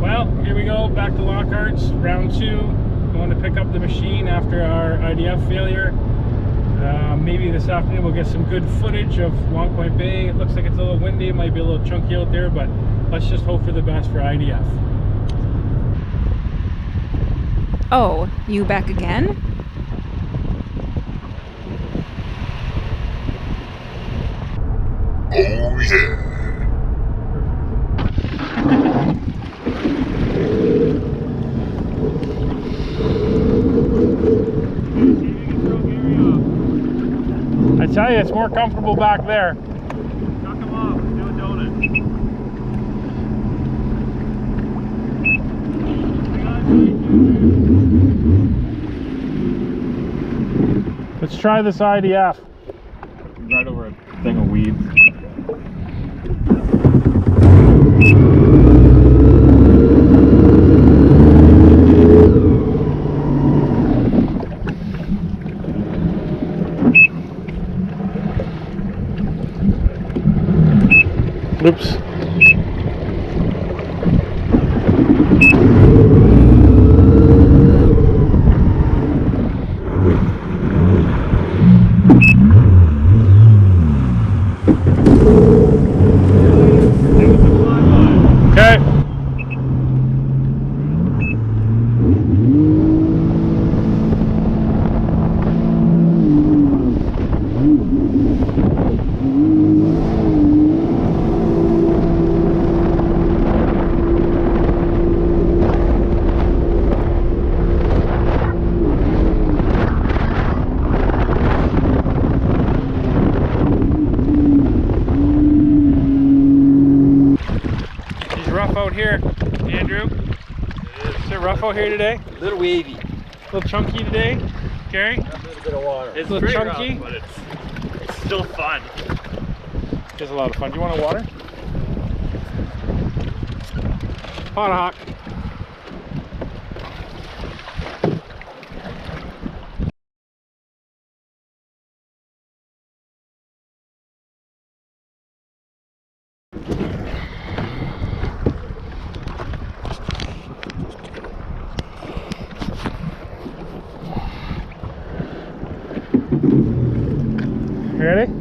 Well, here we go, back to Lockhart's, round 2. Going to pick up the machine after our IDF failure. Maybe this afternoon we'll get some good footage of Long Point Bay. It looks like it's a little windy, it might be a little chunky out there, but let's just hope for the best for IDF. Oh, you back again? Oh yeah. I tell you, it's more comfortable back there. Knock them off, let's do a donut. Let's try this IDF. Right over a thing of weeds. Oops. Okay. Rough out here, Andrew. Is it rough out here today? A little wavy. A little chunky today, Gary? A little bit of water. It's A little pretty chunky? rough, but it's still fun. It's a lot of fun. Do you want a water? Hot hawk. You ready?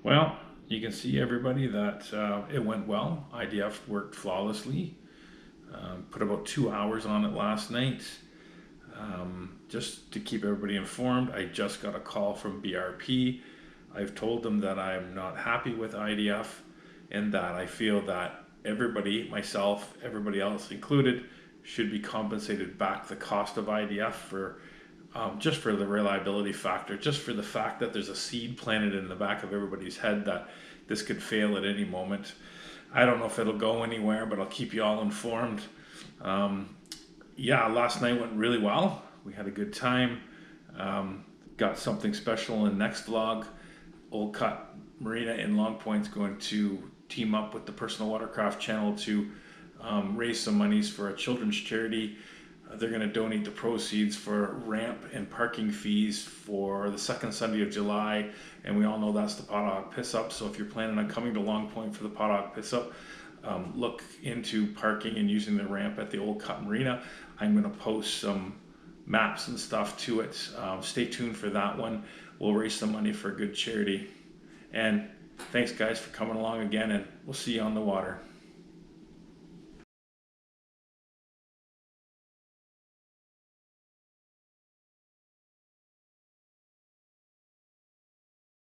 Well, you can see everybody that it went well. IDF worked flawlessly. Put about 2 hours on it last night. Just to keep everybody informed, I just got a call from BRP. I've told them that I'm not happy with IDF and that I feel that everybody, myself, everybody else included, should be compensated back the cost of IDF for just for the reliability factor, just for the fact that there's a seed planted in the back of everybody's head that this could fail at any moment. I don't know if it'll go anywhere, but I'll keep you all informed. Yeah, last night went really well. We had a good time. Got something special in the next vlog. Old Cut Marina in Long Point's going to team up with the Personal Watercraft channel to raise some monies for a children's charity. They're going to donate the proceeds for ramp and parking fees for the second Sunday of July, and we all know that's the Pothawk Piss Up. So if you're planning on coming to Long Point for the Pothawk Piss Up, look into parking and using the ramp at the Old Cut Marina. I'm going to post some maps and stuff to it. Stay tuned for that one. We'll raise some money for a good charity. And thanks guys for coming along again, and we'll see you on the water.